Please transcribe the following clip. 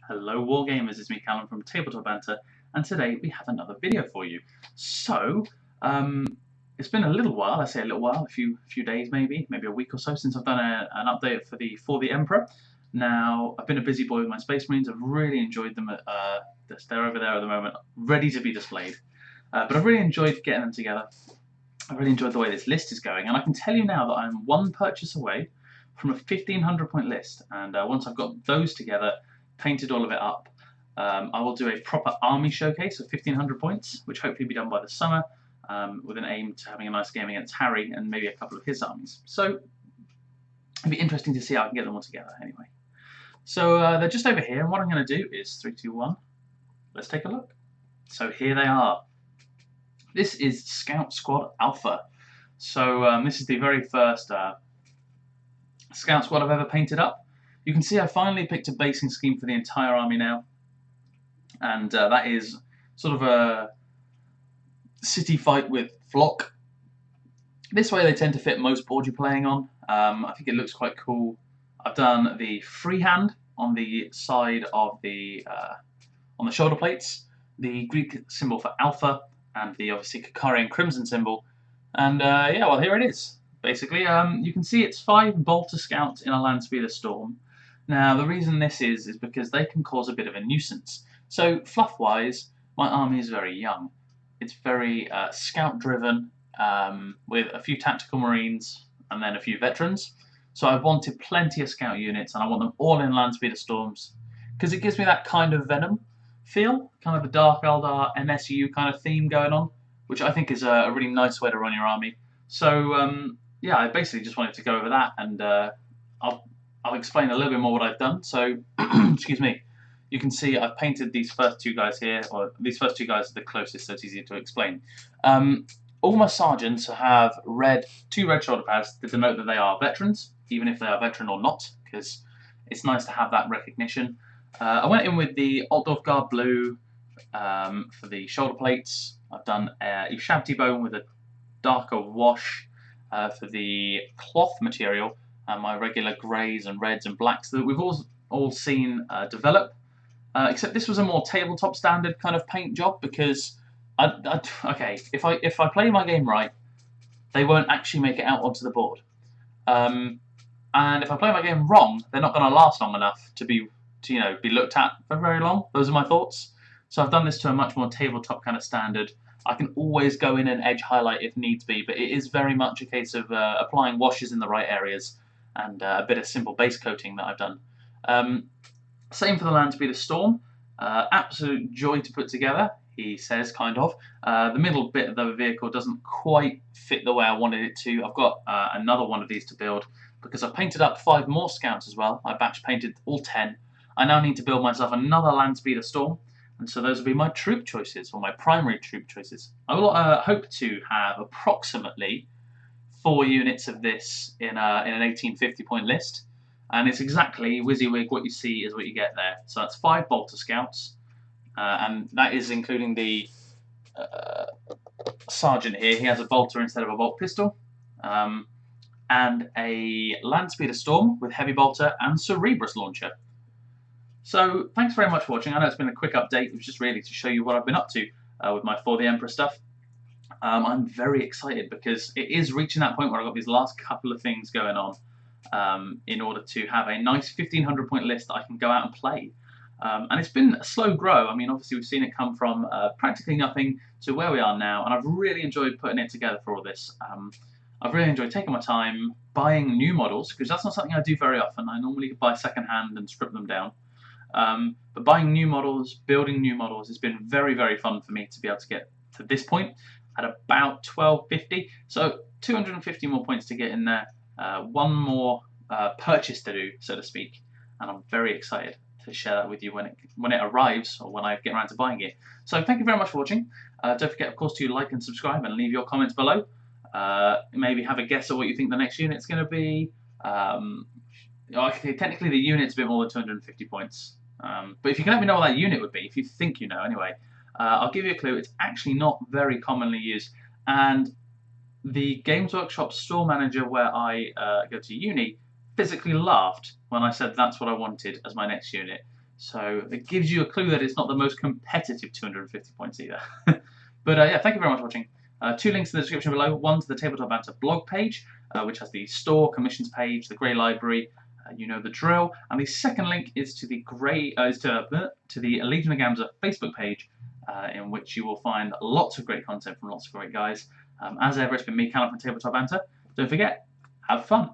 Hello Wargamers, it's me Callum from TableTopBanter, and today we have another video for you. So, it's been a little while, I say a little while, a few days maybe a week or so since I've done an update for the Emperor. Now, I've been a busy boy with my Space Marines, I've really enjoyed them, they're over there at the moment, ready to be displayed. But I've really enjoyed getting them together. I've really enjoyed the way this list is going, and I can tell you now that I'm one purchase away from a 1500 point list, and once I've got those together, painted all of it up, I will do a proper army showcase of 1500 points, which hopefully will be done by the summer, with an aim to having a nice game against Harry and maybe a couple of his armies. So it'd be interesting to see how I can get them all together anyway. So they're just over here, and what I'm going to do is 3, 2, 1. Let's take a look. So here they are. This is Scout Squad Alpha. So this is the very first Scout Squad I've ever painted up. You can see I finally picked a basing scheme for the entire army now, and that is sort of a city fight with flock. This way they tend to fit most board you're playing on. I think it looks quite cool. I've done the freehand on the side of the on the shoulder plates, the Greek symbol for Alpha, and the obviously Kakarian Crimson symbol. And yeah, well, here it is. Basically, you can see it's 5 Bolter Scouts in a Landspeeder Storm. Now, the reason this is because they can cause a bit of a nuisance. So, fluff-wise, my army is very young. It's very scout-driven, with a few tactical marines and then a few veterans. So I wanted plenty of scout units, and I want them all in Landspeeder Storms, because it gives me that kind of Venom feel, kind of the Dark Eldar MSU kind of theme going on, which I think is a really nice way to run your army. So, yeah, I basically just wanted to go over that, and I'll explain a little bit more what I've done. So, excuse me, you can see I've painted these first two guys here, or these first two guys are the closest, so it's easier to explain. All my sergeants have two red shoulder pads to denote that they are veterans, even if they are veteran or not, because it's nice to have that recognition. I went in with the Altdorf Guard blue for the shoulder plates. I've done a Ushabti bone with a darker wash for the cloth material, and my regular greys and reds and blacks that we've all seen develop. Except this was a more tabletop standard kind of paint job, because okay, if I play my game right, they won't actually make it out onto the board. And if I play my game wrong, they're not going to last long enough to be looked at for very long. Those are my thoughts. So I've done this to a much more tabletop kind of standard. I can always go in and edge highlight if needs be, but it is very much a case of applying washes in the right areas and a bit of simple base coating that I've done. Same for the Landspeeder Storm. Absolute joy to put together, he says, kind of. The middle bit of the vehicle doesn't quite fit the way I wanted it to. I've got another one of these to build, because I've painted up 5 more Scouts as well. I batch painted all 10. I now need to build myself another Landspeeder Storm, and so those will be my troop choices, or my primary troop choices. I will hope to have approximately 4 units of this in an 1850 point list, and it's exactly WYSIWYG what you see is what you get there. So that's 5 Bolter Scouts, and that is including the sergeant here. He has a bolter instead of a bolt pistol, and a Landspeeder Storm with heavy bolter and Cerebrus launcher. So thanks very much for watching. I know it's been a quick update. It was just really to show you what I've been up to with my For the Emperor stuff. I'm very excited, because it is reaching that point where I've got these last couple of things going on in order to have a nice 1500 point list that I can go out and play. And it's been a slow grow. I mean, obviously we've seen it come from practically nothing to where we are now, and I've really enjoyed putting it together for all this. I've really enjoyed taking my time, buying new models, because that's not something I do very often. I normally buy second hand and strip them down. But buying new models, building new models, has been very, very fun for me to be able to get to this point at about 1250. So 250 more points to get in there. One more purchase to do, so to speak, and I'm very excited to share that with you when it arrives, or when I get around to buying it. So thank you very much for watching. Don't forget, of course, to like and subscribe and leave your comments below. Maybe have a guess at what you think the next unit's going to be. Okay, technically the unit's a bit more than 250 points. But if you can let me know what that unit would be, if you think you know anyway, I'll give you a clue. It's actually not very commonly used. And the Games Workshop store manager where I go to uni physically laughed when I said that's what I wanted as my next unit, So it gives you a clue that it's not the most competitive 250 points either. But yeah, thank you very much for watching. 2 links in the description below. One to the Tabletop Banter blog page, which has the store, commissions page, the grey library, you know the drill. And the second link is to the the Legion of Gamza Facebook page, in which you will find lots of great content from lots of great guys. As ever, it's been me, Callum from Tabletop Banter. Don't forget, have fun.